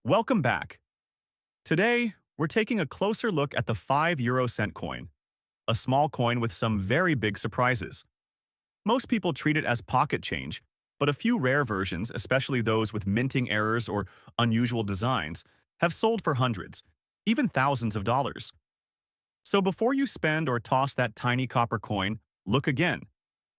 Welcome back. Today, we're taking a closer look at the 5 cent coin, a small coin with some very big surprises. Most people treat it as pocket change, but a few rare versions, especially those with minting errors or unusual designs, have sold for hundreds, even thousands of dollars. So before you spend or toss that tiny copper coin, look again.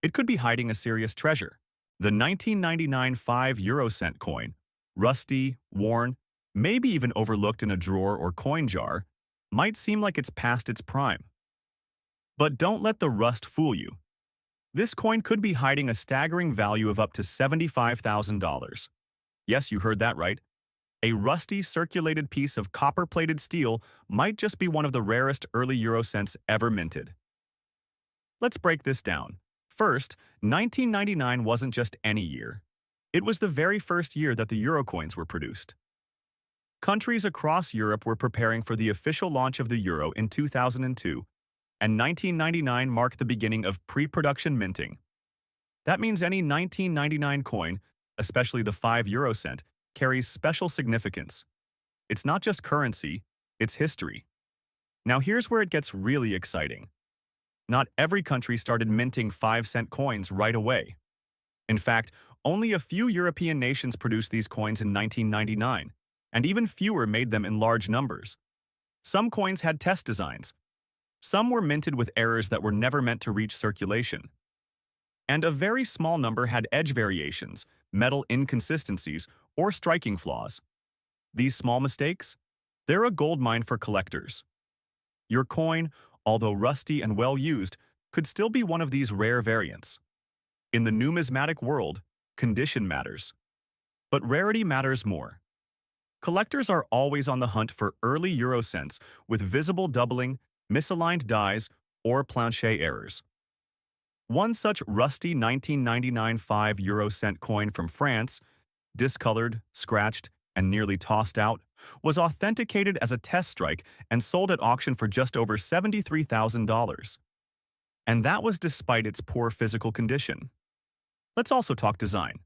It could be hiding a serious treasure. The 1999 5 cent coin, rusty, worn, maybe even overlooked in a drawer or coin jar, might seem like it's past its prime. But don't let the rust fool you. This coin could be hiding a staggering value of up to $75,000. Yes, you heard that right. A rusty, circulated piece of copper-plated steel might just be one of the rarest early euro cents ever minted. Let's break this down. First, 1999 wasn't just any year. It was the very first year that the euro coins were produced. Countries across Europe were preparing for the official launch of the euro in 2002, and 1999 marked the beginning of pre-production minting. That means any 1999 coin, especially the 5 cent, carries special significance. It's not just currency, it's history. Now here's where it gets really exciting. Not every country started minting 5 cent coins right away. In fact, only a few European nations produced these coins in 1999, and even fewer made them in large numbers. Some coins had test designs. Some were minted with errors that were never meant to reach circulation. And a very small number had edge variations, metal inconsistencies, or striking flaws. These small mistakes? They're a goldmine for collectors. Your coin, although rusty and well-used, could still be one of these rare variants. In the numismatic world, condition matters. But rarity matters more. Collectors are always on the hunt for early euro cents with visible doubling, misaligned dies, or planchet errors. One such rusty 1999 5 cent coin from France, discolored, scratched, and nearly tossed out, was authenticated as a test strike and sold at auction for just over $73,000. And that was despite its poor physical condition. Let's also talk design.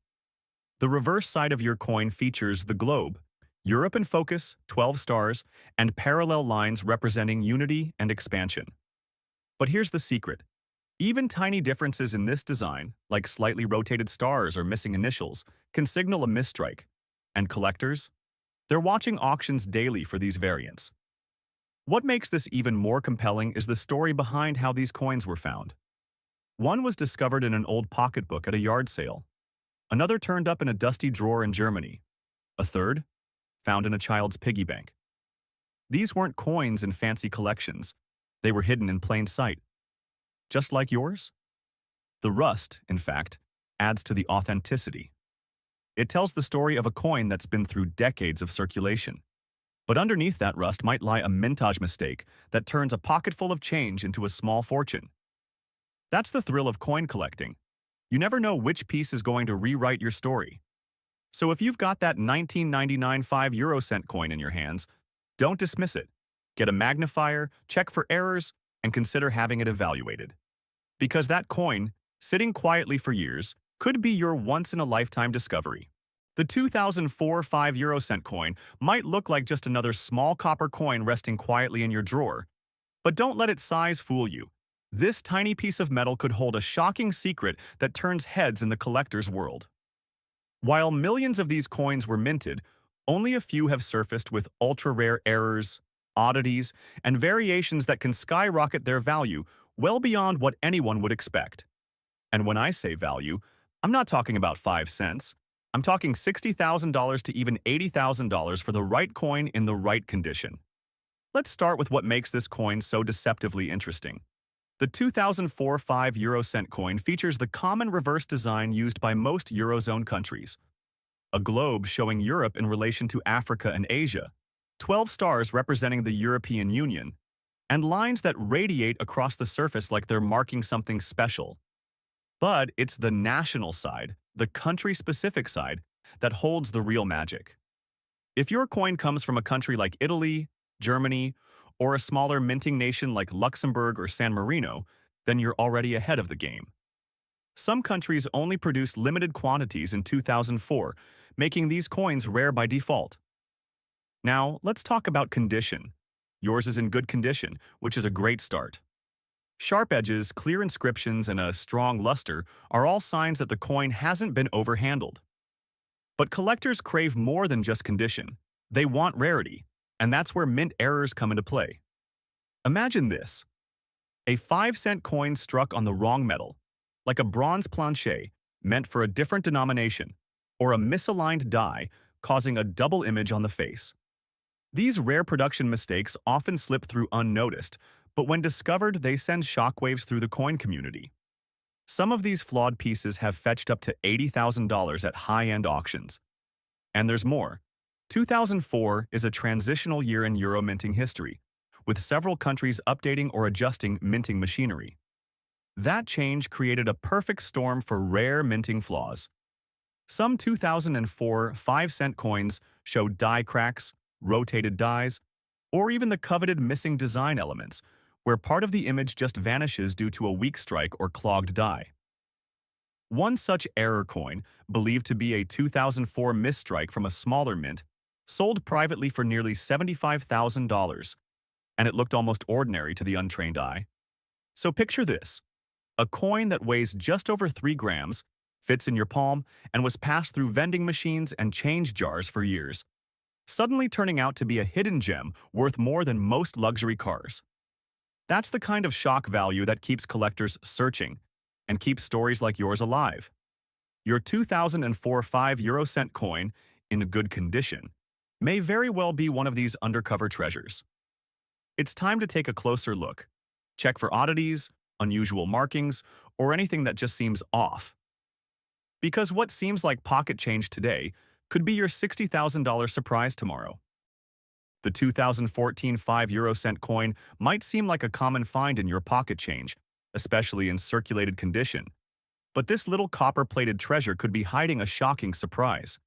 The reverse side of your coin features the globe, Europe in focus, 12 stars, and parallel lines representing unity and expansion. But here's the secret. Even tiny differences in this design, like slightly rotated stars or missing initials, can signal a misstrike. And collectors? They're watching auctions daily for these variants. What makes this even more compelling is the story behind how these coins were found. One was discovered in an old pocketbook at a yard sale. Another turned up in a dusty drawer in Germany. A third? Found in a child's piggy bank. These weren't coins in fancy collections. They were hidden in plain sight. Just like yours? The rust, in fact, adds to the authenticity. It tells the story of a coin that's been through decades of circulation. But underneath that rust might lie a mintage mistake that turns a pocketful of change into a small fortune. That's the thrill of coin collecting. You never know which piece is going to rewrite your story. So if you've got that 1999 5 cent coin in your hands, don't dismiss it. Get a magnifier, check for errors, and consider having it evaluated. Because that coin, sitting quietly for years, could be your once-in-a-lifetime discovery. The 2004 5 cent coin might look like just another small copper coin resting quietly in your drawer. But don't let its size fool you. This tiny piece of metal could hold a shocking secret that turns heads in the collector's world. While millions of these coins were minted, only a few have surfaced with ultra-rare errors, oddities, and variations that can skyrocket their value well beyond what anyone would expect. And when I say value, I'm not talking about 5 cents. I'm talking $60,000 to even $80,000 for the right coin in the right condition. Let's start with what makes this coin so deceptively interesting. The 2004 5 cent coin features the common reverse design used by most Eurozone countries. A globe showing Europe in relation to Africa and Asia, 12 stars representing the European Union, and lines that radiate across the surface like they're marking something special. But it's the national side, the country-specific side, that holds the real magic. If your coin comes from a country like Italy, Germany, or a smaller minting nation like Luxembourg or San Marino, then you're already ahead of the game. Some countries only produced limited quantities in 2004, making these coins rare by default. Now, let's talk about condition. Yours is in good condition, which is a great start. Sharp edges, clear inscriptions, and a strong luster are all signs that the coin hasn't been overhandled. But collectors crave more than just condition. They want rarity, and that's where mint errors come into play. Imagine this: a 5-cent coin struck on the wrong metal, like a bronze planche meant for a different denomination, or a misaligned die causing a double image on the face. These rare production mistakes often slip through unnoticed, but when discovered, they send shockwaves through the coin community. Some of these flawed pieces have fetched up to $80,000 at high-end auctions. And there's more. 2004 is a transitional year in euro minting history, with several countries updating or adjusting minting machinery. That change created a perfect storm for rare minting flaws. Some 2004 5-cent coins showed die cracks, rotated dies, or even the coveted missing design elements, where part of the image just vanishes due to a weak strike or clogged die. One such error coin, believed to be a 2004 misstrike from a smaller mint, sold privately for nearly $75,000, and it looked almost ordinary to the untrained eye. So picture this: a coin that weighs just over 3 grams, fits in your palm, and was passed through vending machines and change jars for years, suddenly turning out to be a hidden gem worth more than most luxury cars. That's the kind of shock value that keeps collectors searching and keeps stories like yours alive. Your 2004 5-euro-cent coin, in good condition, may very well be one of these undercover treasures. It's time to take a closer look. Check for oddities, unusual markings, or anything that just seems off. Because what seems like pocket change today could be your $60,000 surprise tomorrow. The 2014 5-euro-cent coin might seem like a common find in your pocket change, especially in circulated condition, but this little copper-plated treasure could be hiding a shocking surprise.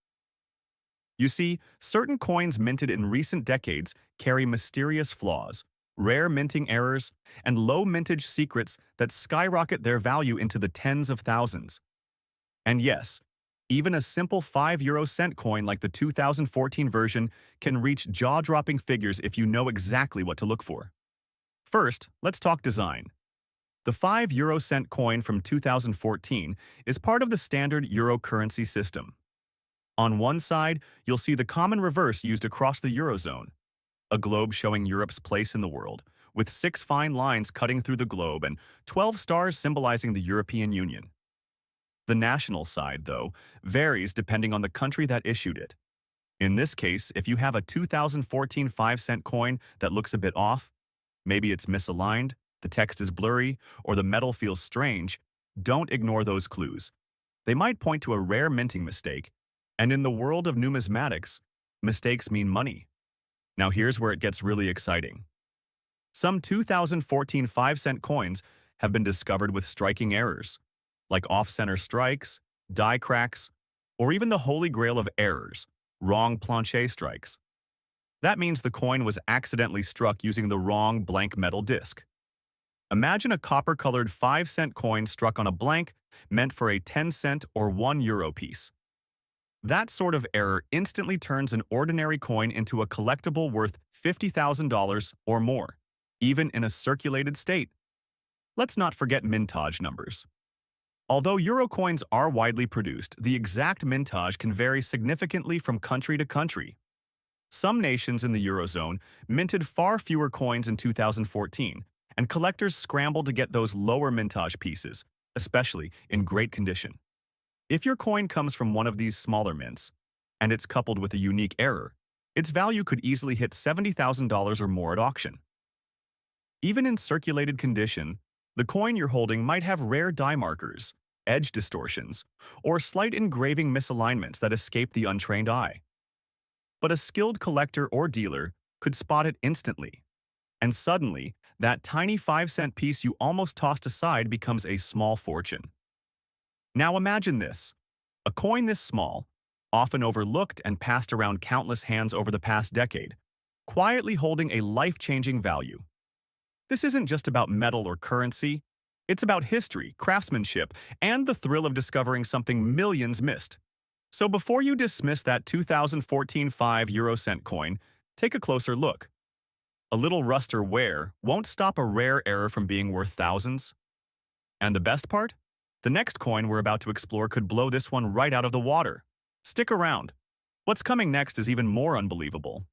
You see, certain coins minted in recent decades carry mysterious flaws, rare minting errors, and low mintage secrets that skyrocket their value into the tens of thousands. And yes, even a simple 5-euro-cent coin like the 2014 version can reach jaw-dropping figures if you know exactly what to look for. First, let's talk design. The 5-euro-cent coin from 2014 is part of the standard euro currency system. On one side, you'll see the common reverse used across the Eurozone, a globe showing Europe's place in the world, with 6 fine lines cutting through the globe and 12 stars symbolizing the European Union. The national side, though, varies depending on the country that issued it. In this case, if you have a 2014 5-cent coin that looks a bit off, maybe it's misaligned, the text is blurry, or the metal feels strange, don't ignore those clues. They might point to a rare minting mistake, and in the world of numismatics, mistakes mean money. Now here's where it gets really exciting. Some 2014 5-cent coins have been discovered with striking errors, like off-center strikes, die cracks, or even the holy grail of errors, wrong planche strikes. That means the coin was accidentally struck using the wrong blank metal disc. Imagine a copper-colored 5-cent coin struck on a blank meant for a 10-cent or €1 piece. That sort of error instantly turns an ordinary coin into a collectible worth $50,000 or more, even in a circulated state. Let's not forget mintage numbers. Although euro coins are widely produced, the exact mintage can vary significantly from country to country. Some nations in the Eurozone minted far fewer coins in 2014, and collectors scrambled to get those lower mintage pieces, especially in great condition. If your coin comes from one of these smaller mints, and it's coupled with a unique error, its value could easily hit $70,000 or more at auction. Even in circulated condition, the coin you're holding might have rare die markers, edge distortions, or slight engraving misalignments that escape the untrained eye. But a skilled collector or dealer could spot it instantly, and suddenly, that tiny 5-cent piece you almost tossed aside becomes a small fortune. Now imagine this: a coin this small, often overlooked and passed around countless hands over the past decade, quietly holding a life-changing value. This isn't just about metal or currency, it's about history, craftsmanship, and the thrill of discovering something millions missed. So before you dismiss that 2014 5-euro-cent coin, Take a closer look. A little rust or wear won't stop a rare error from being worth thousands. And the best part? The next coin we're about to explore could blow this one right out of the water. Stick around. What's coming next is even more unbelievable.